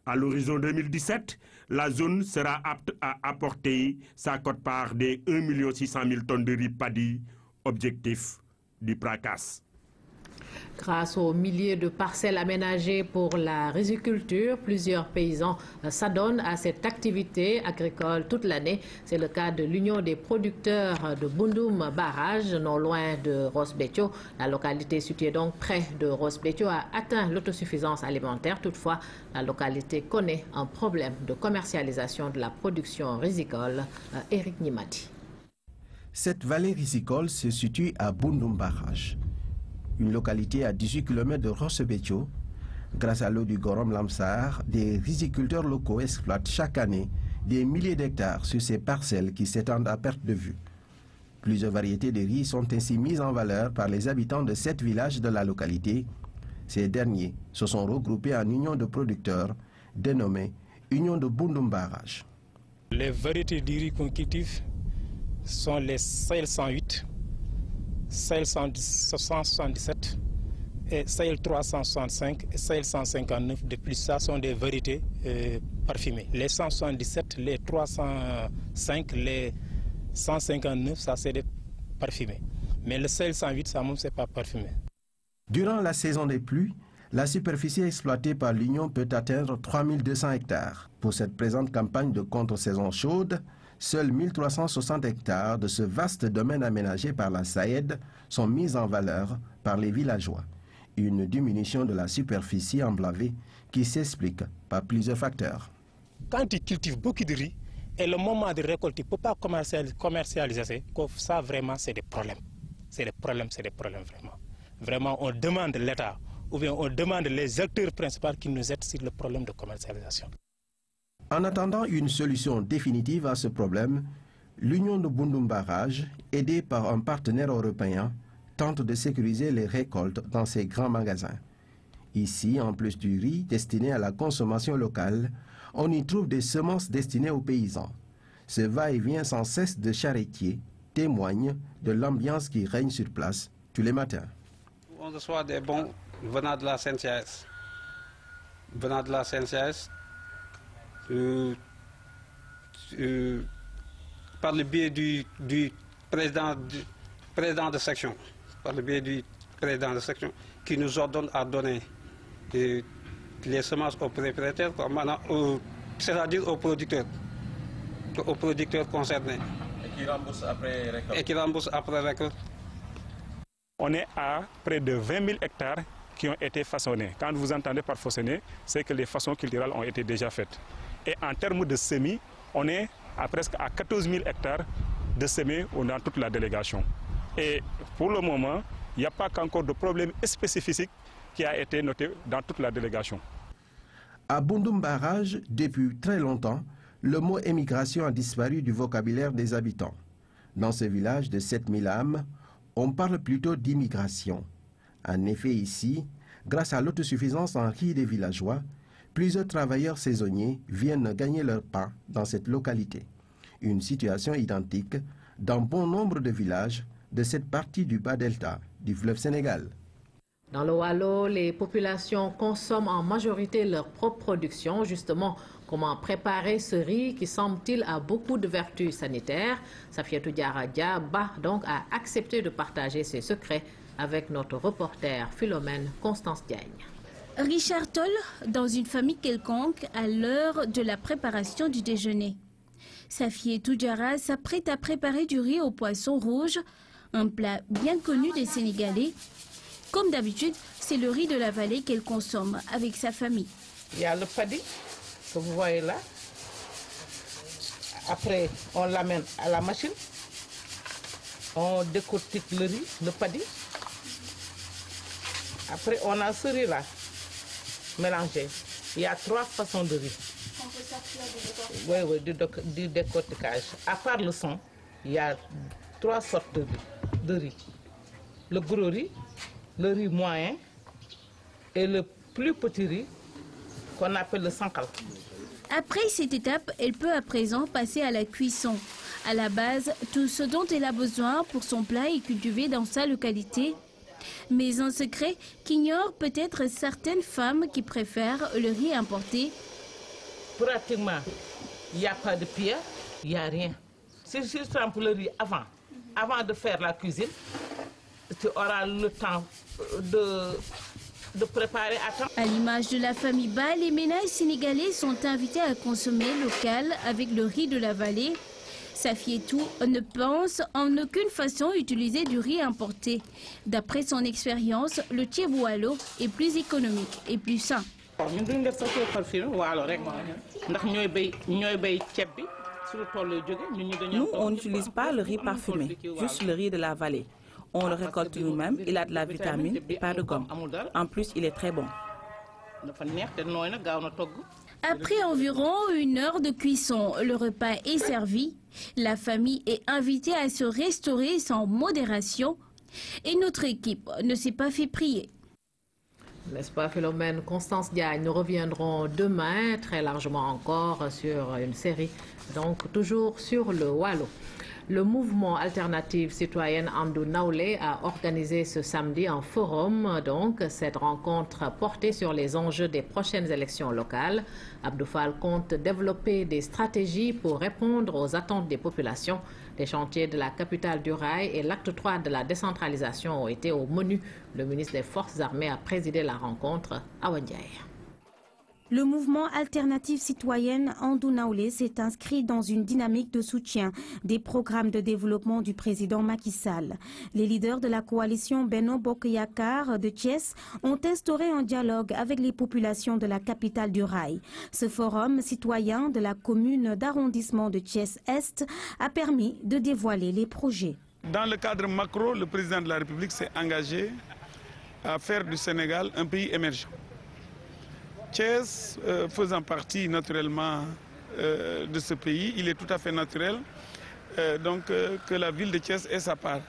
[SPEAKER 4] À l'horizon 2017, la zone sera apte à apporter sa quote-part des 1 600 000 tonnes de riz paddy, objectif du PRACAS.
[SPEAKER 1] Grâce aux milliers de parcelles aménagées pour la riziculture, plusieurs paysans s'adonnent à cette activité agricole toute l'année. C'est le cas de l'Union des producteurs de Bundoum Barrage, non loin de Ross Béthio. La localité située donc près de Ross Béthio a atteint l'autosuffisance alimentaire. Toutefois, la localité connaît un problème de commercialisation de la production rizicole. Éric Nimati.
[SPEAKER 8] Cette vallée rizicole se situe à Bundoum Barrage, une localité à 18 km de Ross Béthio. Grâce à l'eau du Gorom Lamsar, des riziculteurs locaux exploitent chaque année des milliers d'hectares sur ces parcelles qui s'étendent à perte de vue. Plusieurs variétés de riz sont ainsi mises en valeur par les habitants de 7 villages de la localité. Ces derniers se sont regroupés en union de producteurs dénommée Union de Bundum Barrage.
[SPEAKER 9] Les variétés du riz qu'on cultive sont les Sahel 108, Sahel 177 et Sahel 365 et Sahel 159. De plus, ça sont des variétés parfumées. Les 177, les 305, les 159, ça c'est des parfumés. Mais le Sahel 108, ça même c'est pas parfumé.
[SPEAKER 8] Durant la saison des pluies, la superficie exploitée par l'Union peut atteindre 3200 hectares. Pour cette présente campagne de contre-saison chaude, seuls 1360 hectares de ce vaste domaine aménagé par la SAED sont mis en valeur par les villageois. Une diminution de la superficie emblavée qui s'explique par plusieurs facteurs.
[SPEAKER 9] Quand ils cultivent beaucoup de riz, et le moment de récolte, il ne peut pas commercialiser, ça vraiment c'est des problèmes. C'est des problèmes vraiment. Vraiment, on demande l'État, ou bien on demande les acteurs principaux qui nous aident sur le problème de commercialisation.
[SPEAKER 8] En attendant une solution définitive à ce problème, l'Union de Bundum Barrage, aidée par un partenaire européen, tente de sécuriser les récoltes dans ses grands magasins. Ici, en plus du riz destiné à la consommation locale, on y trouve des semences destinées aux paysans. Ce va-et-vient sans cesse de charretiers témoigne de l'ambiance qui règne sur place tous les matins.
[SPEAKER 10] On reçoit des bons venant de la CNCAS. Venant de la CNCAS, par le biais du président de section, par le biais du président de section, qui nous ordonne à donner les semences aux propriétaires, c'est-à-dire aux producteurs concernés.
[SPEAKER 21] Et qui remboursent après récolte.
[SPEAKER 10] Et qui remboursent après récolte.
[SPEAKER 9] On est à près de 20 000 hectares qui ont été façonnés. Quand vous entendez par façonner, c'est que les façons culturelles ont été déjà faites. Et en termes de semis, on est presque à 14 000 hectares de semis dans toute la délégation. Et pour le moment, il n'y a pas qu'encore de problème spécifique qui a été noté dans toute la délégation.
[SPEAKER 8] À Bundum Barrage, depuis très longtemps, le mot émigration a disparu du vocabulaire des habitants. Dans ce village de 7000 âmes, on parle plutôt d'immigration. En effet, ici, grâce à l'autosuffisance en riz des villageois, plusieurs travailleurs saisonniers viennent gagner leur pain dans cette localité. Une situation identique dans bon nombre de villages de cette partie du bas-delta du fleuve Sénégal.
[SPEAKER 1] Dans le Wallo, les populations consomment en majorité leur propre production. Justement, comment préparer ce riz qui, semble-t-il, a beaucoup de vertus sanitaires? Safiatou Diaradia donc a accepté de partager ses secrets avec notre reporter Philomène Constance Diagne.
[SPEAKER 11] Richard Toll, dans une famille quelconque, à l'heure de la préparation du déjeuner. Safiatou Diara s'apprête à préparer du riz au poisson rouge, un plat bien connu des Sénégalais. Comme d'habitude, c'est le riz de la vallée qu'elle consomme avec sa famille.
[SPEAKER 12] Il y a le paddy que vous voyez là. Après, on l'amène à la machine. On décortique le riz, le paddy. Après, on a ce riz-là, mélangé. Il y a 3 façons de riz. On peut sortir du décortiquage. À part le son, il y a 3 sortes de riz. Le gros riz, le riz moyen et le plus petit riz qu'on appelle le sankal.
[SPEAKER 11] Après cette étape, elle peut à présent passer à la cuisson. À la base, tout ce dont elle a besoin pour son plat est cultivé dans sa localité. Mais un secret qu'ignorent peut-être certaines femmes qui préfèrent le riz importé.
[SPEAKER 12] Pratiquement, il n'y a pas de pierre, il n'y a rien. Si tu trempes le riz avant de faire la cuisine, tu auras le temps de préparer à temps.
[SPEAKER 11] À l'image de la famille Ba, les ménages sénégalais sont invités à consommer local avec le riz de la vallée. Safiatou ne pense en aucune façon utiliser du riz importé. D'après son expérience, le thieb Wallo est plus économique et plus sain.
[SPEAKER 14] Nous, on n'utilise pas le riz parfumé, juste le riz de la vallée. On le récolte nous-mêmes, il a de la vitamine et pas de gomme. En plus, il est très bon.
[SPEAKER 11] Après environ 1 heure de cuisson, le repas est servi. La famille est invitée à se restaurer sans modération. Et notre équipe ne s'est pas fait prier.
[SPEAKER 1] N'est-ce pas, Philomène? Constance Diagne, nous reviendrons demain très largement encore sur une série, donc toujours sur le Waalo. Le mouvement Alternative Citoyenne Andou Naoulé a organisé ce samedi un forum. Donc, cette rencontre portée sur les enjeux des prochaines élections locales. Abdou Fall compte développer des stratégies pour répondre aux attentes des populations. Les chantiers de la capitale du rail et l'acte 3 de la décentralisation ont été au menu. Le ministre des Forces armées a présidé la rencontre à Wandiaï.
[SPEAKER 11] Le mouvement Alternative Citoyenne Andou Naoulé s'est inscrit dans une dynamique de soutien des programmes de développement du président Macky Sall. Les leaders de la coalition Benno Bokk Yakaar de Thiès ont instauré un dialogue avec les populations de la capitale du rail. Ce forum citoyen de la commune d'arrondissement de Thiès-Est a permis de dévoiler les projets.
[SPEAKER 13] Dans le cadre macro, le président de la République s'est engagé à faire du Sénégal un pays émergent. Thiès, faisant partie naturellement de ce pays, il est tout à fait naturel que la ville de Thiès ait sa part.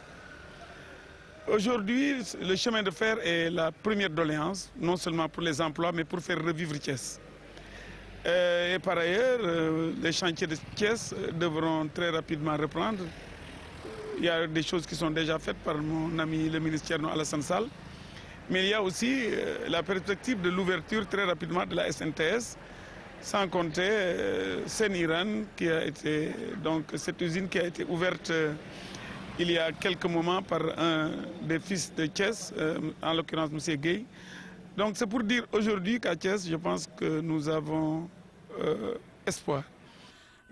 [SPEAKER 13] Aujourd'hui, le chemin de fer est la première doléance, non seulement pour les emplois, mais pour faire revivre Thiès. Et par ailleurs, les chantiers de Thiès devront très rapidement reprendre. Il y a des choses qui sont déjà faites par mon ami le ministre Thierno Alassane Sall. Mais il y a aussi la perspective de l'ouverture très rapidement de la SNTS, sans compter Seniran, qui a été, donc cette usine qui a été ouverte il y a quelques moments par un des fils de Thiès, en l'occurrence M. Gueye. Donc c'est pour dire aujourd'hui qu'à Thiès, je pense que nous avons espoir.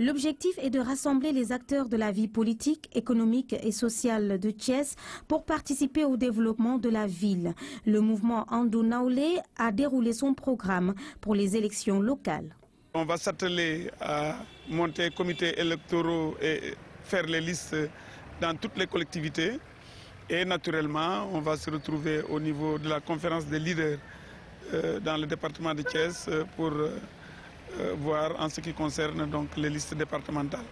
[SPEAKER 11] L'objectif est de rassembler les acteurs de la vie politique, économique et sociale de Thiès pour participer au développement de la ville. Le mouvement Andou Naoulé a déroulé son programme pour les élections locales.
[SPEAKER 13] On va s'atteler à monter comités électoraux et faire les listes dans toutes les collectivités. Et naturellement, on va se retrouver au niveau de la conférence des leaders dans le département de Thiès pour voir en ce qui concerne donc les listes départementales.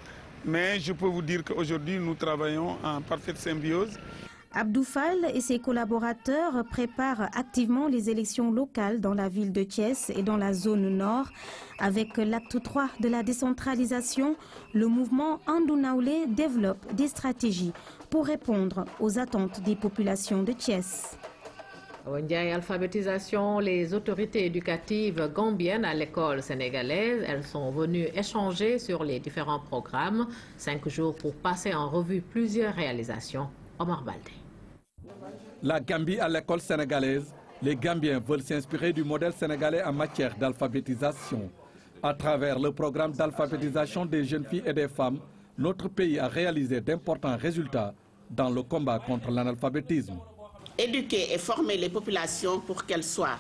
[SPEAKER 13] Mais je peux vous dire qu'aujourd'hui, nous travaillons en parfaite symbiose.
[SPEAKER 11] Abdou Fall et ses collaborateurs préparent activement les élections locales dans la ville de Thiès et dans la zone nord. Avec l'acte 3 de la décentralisation, le mouvement Andou Naoulé développe des stratégies pour répondre aux attentes des populations de Thiès.
[SPEAKER 1] Wandiaï, alphabétisation, les autorités éducatives gambiennes à l'école sénégalaise, elles sont venues échanger sur les différents programmes. 5 jours pour passer en revue plusieurs réalisations. Omar Baldé.
[SPEAKER 15] La Gambie à l'école sénégalaise, les Gambiens veulent s'inspirer du modèle sénégalais en matière d'alphabétisation. À travers le programme d'alphabétisation des jeunes filles et des femmes, notre pays a réalisé d'importants résultats dans le combat contre l'analphabétisme.
[SPEAKER 16] Éduquer et former les populations pour qu'elles soient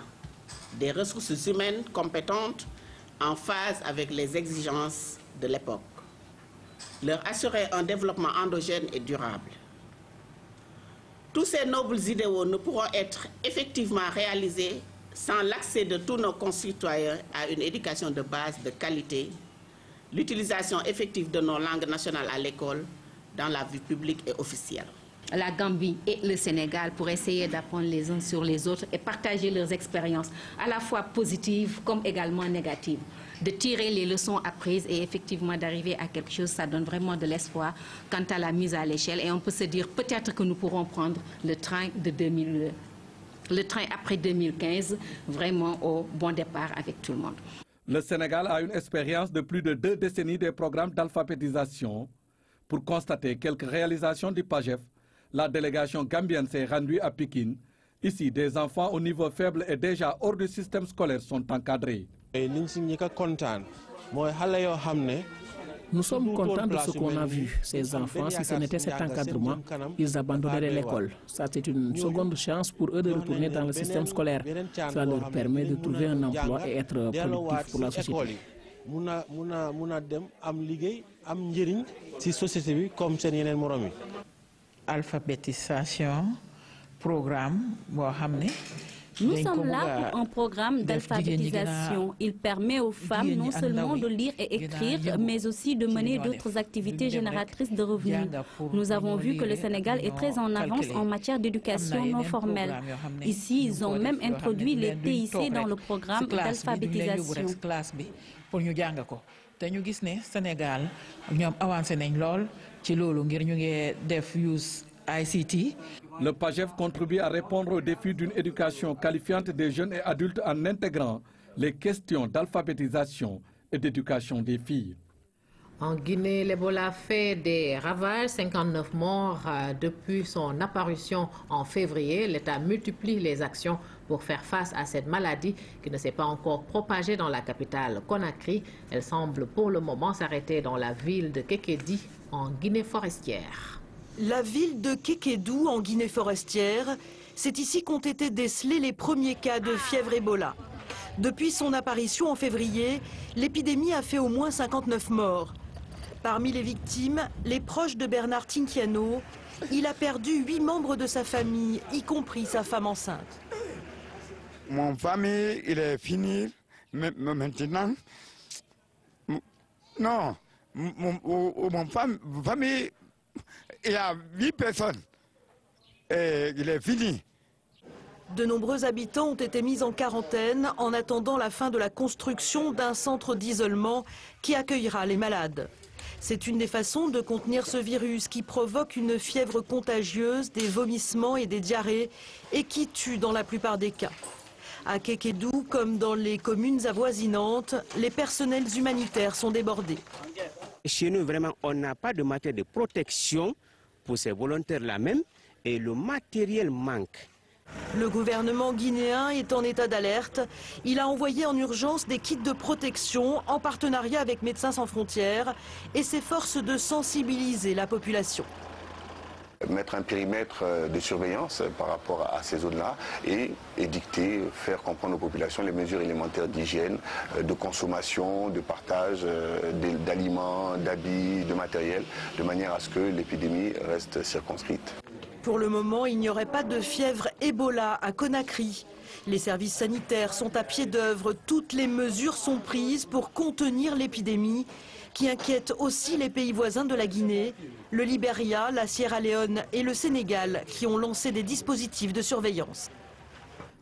[SPEAKER 16] des ressources humaines compétentes en phase avec les exigences de l'époque. Leur assurer un développement endogène et durable. Tous ces nobles idéaux ne pourront être effectivement réalisés sans l'accès de tous nos concitoyens à une éducation de base de qualité, l'utilisation effective de nos langues nationales à l'école, dans la vie publique et officielle.
[SPEAKER 17] La Gambie et le Sénégal pour essayer d'apprendre les uns sur les autres et partager leurs expériences, à la fois positives comme également négatives. De tirer les leçons apprises et effectivement d'arriver à quelque chose, ça donne vraiment de l'espoir quant à la mise à l'échelle. Et on peut se dire peut-être que nous pourrons prendre le train après 2015, vraiment au bon départ avec tout le monde.
[SPEAKER 15] Le Sénégal a une expérience de plus de 2 décennies des programmes d'alphabétisation. Pour constater quelques réalisations du PAGEF, la délégation gambienne s'est rendue à Pékin. Ici, des enfants au niveau faible et déjà hors du système scolaire sont encadrés.
[SPEAKER 19] Nous sommes contents de ce qu'on a vu. Ces enfants, si ce n'était cet encadrement, ils abandonneraient l'école. Ça, c'est une seconde chance pour eux de retourner dans le système scolaire. Ça leur permet de trouver un emploi et être productifs pour la société.
[SPEAKER 26] Alphabétisation programme boo xam ne
[SPEAKER 3] Nous sommes là pour un programme d'alphabétisation. Il permet aux femmes non seulement de lire et écrire, mais aussi de mener d'autres activités génératrices de revenus. Nous avons vu que le Sénégal est très en avance en matière d'éducation non formelle. Ici, ils ont même introduit les TIC dans le programme d'alphabétisation.
[SPEAKER 15] Le PAGEF contribue à répondre aux défis d'une éducation qualifiante des jeunes et adultes en intégrant les questions d'alphabétisation et d'éducation des filles.
[SPEAKER 1] En Guinée, l'Ebola fait des ravages, 59 morts depuis son apparition en février. L'État multiplie les actions pour faire face à cette maladie qui ne s'est pas encore propagée dans la capitale Conakry. Elle semble pour le moment s'arrêter dans la ville de Kékédi, en Guinée forestière.
[SPEAKER 18] La ville de Kékédou, en Guinée forestière, c'est ici qu'ont été décelés les premiers cas de fièvre Ebola. Depuis son apparition en février, l'épidémie a fait au moins 59 morts. Parmi les victimes, les proches de Bernard Tinkiano, il a perdu 8 membres de sa famille, y compris sa femme enceinte.
[SPEAKER 20] Mon famille, il est fini maintenant. Non, mon famille, il y a 8 personnes et il est fini.
[SPEAKER 18] De nombreux habitants ont été mis en quarantaine en attendant la fin de la construction d'un centre d'isolement qui accueillera les malades. C'est une des façons de contenir ce virus qui provoque une fièvre contagieuse, des vomissements et des diarrhées et qui tue dans la plupart des cas. À Kékédou, comme dans les communes avoisinantes, les personnels humanitaires sont débordés.
[SPEAKER 23] Chez nous, vraiment, on n'a pas de matière de protection pour ces volontaires-là même et le matériel manque.
[SPEAKER 18] Le gouvernement guinéen est en état d'alerte. Il a envoyé en urgence des kits de protection en partenariat avec Médecins sans frontières et s'efforce de sensibiliser la population.
[SPEAKER 24] Mettre un périmètre de surveillance par rapport à ces zones-là et édicter, faire comprendre aux populations les mesures élémentaires d'hygiène, de consommation, de partage d'aliments, d'habits, de matériel, de manière à ce que l'épidémie reste circonscrite.
[SPEAKER 18] Pour le moment, il n'y aurait pas de fièvre Ebola à Conakry. Les services sanitaires sont à pied d'œuvre. Toutes les mesures sont prises pour contenir l'épidémie qui inquiète aussi les pays voisins de la Guinée, le Libéria, la Sierra Leone et le Sénégal qui ont lancé des dispositifs de surveillance.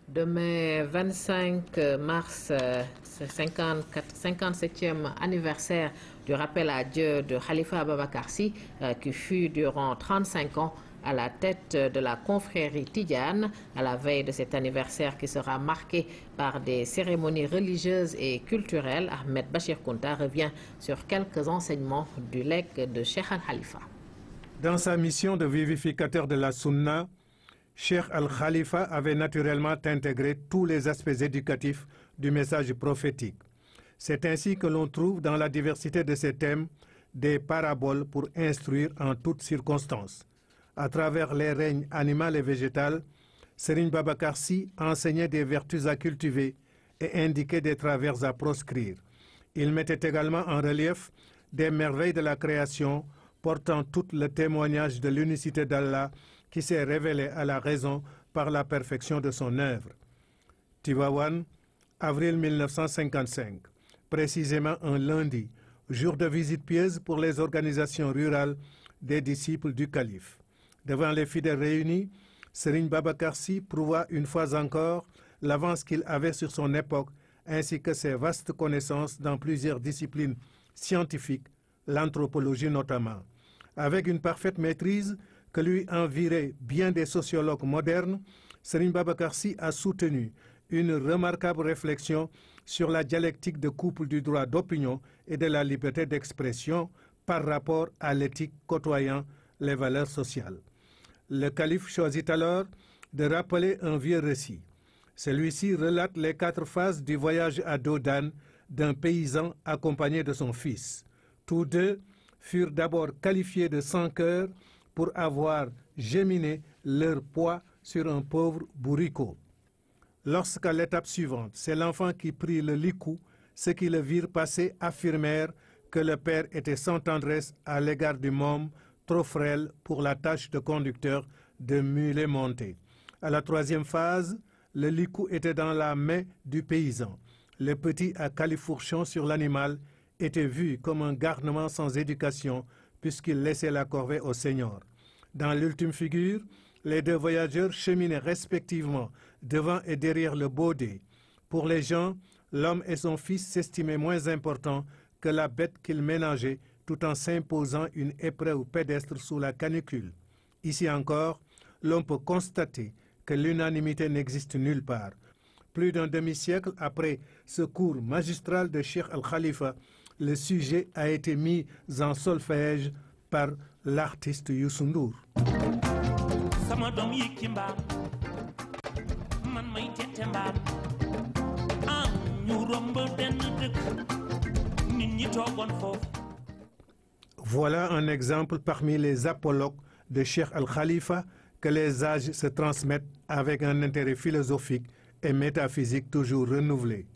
[SPEAKER 1] Demain, 25 mars, 57e anniversaire du rappel à Dieu de Khalifa Ababacar Sy, qui fut durant 35 ans à la tête de la confrérie Tidjane, à la veille de cet anniversaire qui sera marqué par des cérémonies religieuses et culturelles. Ahmed Bachir Kounta revient sur quelques enseignements du legs de Cheikh Al-Khalifa.
[SPEAKER 26] Dans sa mission de vivificateur de la Sunna, Cheikh Al-Khalifa avait naturellement intégré tous les aspects éducatifs du message prophétique. C'est ainsi que l'on trouve dans la diversité de ces thèmes des paraboles pour instruire en toutes circonstances. À travers les règnes animal et végétal, Serigne Babacar Sy enseignait des vertus à cultiver et indiquait des travers à proscrire. Il mettait également en relief des merveilles de la création portant tout le témoignage de l'unicité d'Allah qui s'est révélé à la raison par la perfection de son œuvre. Tivaouane, avril 1955, précisément un lundi, jour de visite pieuse pour les organisations rurales des disciples du calife. Devant les fidèles réunis, Serigne Babacar Sy prouva une fois encore l'avance qu'il avait sur son époque ainsi que ses vastes connaissances dans plusieurs disciplines scientifiques, l'anthropologie notamment. Avec une parfaite maîtrise que lui envieraient bien des sociologues modernes, Serigne Babacar Sy a soutenu une remarquable réflexion sur la dialectique de couple du droit d'opinion et de la liberté d'expression par rapport à l'éthique côtoyant les valeurs sociales. Le calife choisit alors de rappeler un vieux récit. Celui-ci relate les 4 phases du voyage à dos d'âne d'un paysan accompagné de son fils. Tous deux furent d'abord qualifiés de sans-cœur pour avoir géminé leur poids sur un pauvre bourricot. Lorsqu'à l'étape suivante, c'est l'enfant qui prit le licou, ceux qui le virent passer affirmèrent que le père était sans tendresse à l'égard du môme, trop frêle pour la tâche de conducteur de mulet monté. À la 3e phase, le licou était dans la main du paysan. Le petit à califourchon sur l'animal était vu comme un garnement sans éducation puisqu'il laissait la corvée au seigneur. Dans l'ultime figure, les deux voyageurs cheminaient respectivement devant et derrière le baudet. Pour les gens, l'homme et son fils s'estimaient moins importants que la bête qu'ils ménageaient tout en s'imposant une épreuve pédestre sous la canicule. Ici encore, l'on peut constater que l'unanimité n'existe nulle part. Plus d'un demi-siècle après ce cours magistral de Cheikh Al-Khalifa, le sujet a été mis en solfège par l'artiste Youssou Ndour. Voilà un exemple parmi les apologues de Cheikh Al-Khalifa que les âges se transmettent avec un intérêt philosophique et métaphysique toujours renouvelé.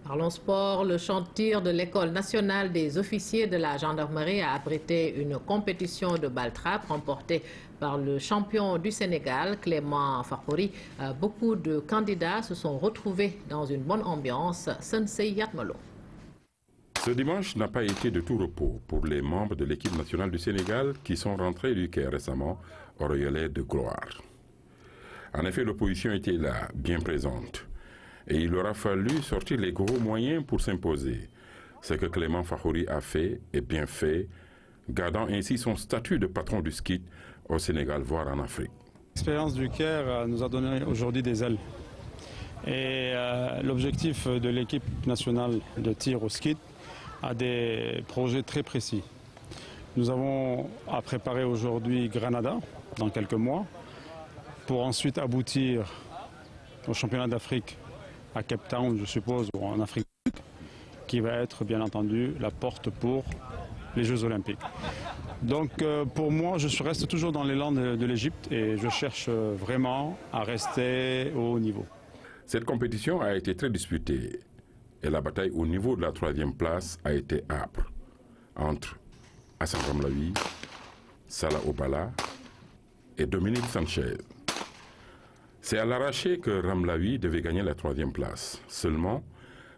[SPEAKER 1] Parlons sport, le champ de tir de l'École nationale des officiers de la gendarmerie a abrité une compétition de balle-trappe remportée par le champion du Sénégal, Clément Fakhouri. Beaucoup de candidats se sont retrouvés dans une bonne ambiance. Sensei Yatmalo.
[SPEAKER 2] Ce dimanche n'a pas été de tout repos pour les membres de l'équipe nationale du Sénégal qui sont rentrés du Caire récemment au Royaume de gloire. En effet, l'opposition était là, bien présente. Et il aura fallu sortir les gros moyens pour s'imposer. Ce que Clément Fakhouri a fait et bien fait, gardant ainsi son statut de patron du ski au Sénégal, voire en Afrique.
[SPEAKER 5] L'expérience du Caire nous a donné aujourd'hui des ailes. Et l'objectif de l'équipe nationale de tir au ski a des projets très précis. Nous avons à préparer aujourd'hui Granada dans quelques mois pour ensuite aboutir au championnat d'Afrique à Cape Town, je suppose, ou en Afrique, qui va être bien entendu la porte pour les Jeux Olympiques. Donc pour moi, je reste toujours dans l'élan de l'Égypte et je cherche vraiment à rester au haut niveau.
[SPEAKER 2] Cette compétition a été très disputée et la bataille au niveau de la 3e place a été âpre entre Hassan Ramlawi, Salah Obala et Dominique Sanchez. C'est à l'arraché que Ramlawi devait gagner la 3e place. Seulement,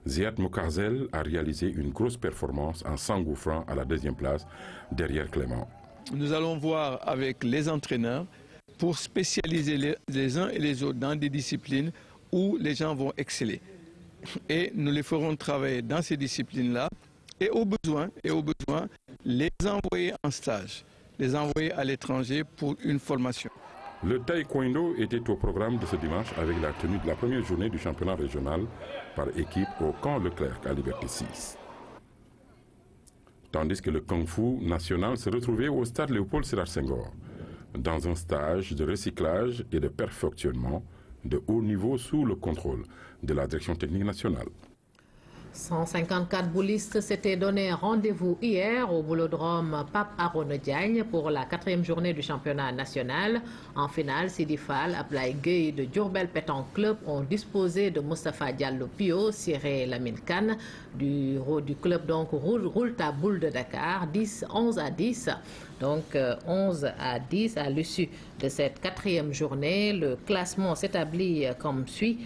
[SPEAKER 2] Ziad Moukarzel a réalisé une grosse performance en s'engouffrant à la 2e place derrière Clément.
[SPEAKER 6] Nous allons voir avec les entraîneurs pour spécialiser les uns et les autres dans des disciplines où les gens vont exceller. Et nous les ferons travailler dans ces disciplines-là et au besoin, les envoyer en stage, les envoyer à l'étranger pour une formation.
[SPEAKER 2] Le taekwondo était au programme de ce dimanche avec la tenue de la première journée du championnat régional par équipe au camp Leclerc à Liberté 6. Tandis que le kung-fu national se retrouvait au stade Léopold Sédar Senghor, dans un stage de recyclage et de perfectionnement de haut niveau sous le contrôle de la direction technique nationale.
[SPEAKER 1] 154 boulistes s'étaient donné rendez-vous hier au boulodrome Pape Arona Diagne pour la 4e journée du championnat national. En finale, Sidi Fall, Ablaye Gueye de Diourbel Pétanque Club ont disposé de Moustapha Diallo Pio, Siré Lamine Kane du club donc Roule ta boule de Dakar, 11 à 10. Donc 11 à 10 à l'issue de cette 4e journée. Le classement s'établit comme suit.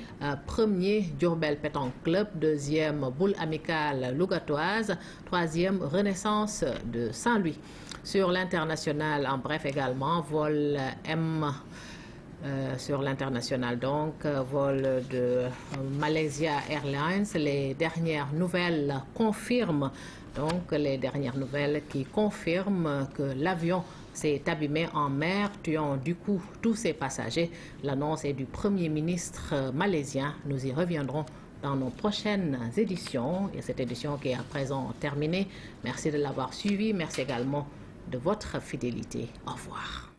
[SPEAKER 1] Premier, Diourbel Pétanque Club. 2e, Boule Amicale Lougatoise. 3e, Renaissance de Saint-Louis. Sur l'international, en bref également, vol M. Sur l'international, donc, vol de Malaysia Airlines. Les dernières nouvelles confirment qui confirment que l'avion s'est abîmé en mer, tuant du coup tous ses passagers. L'annonce est du Premier ministre malaisien. Nous y reviendrons dans nos prochaines éditions. Et cette édition qui est à présent terminée. Merci de l'avoir suivi. Merci également de votre fidélité. Au revoir.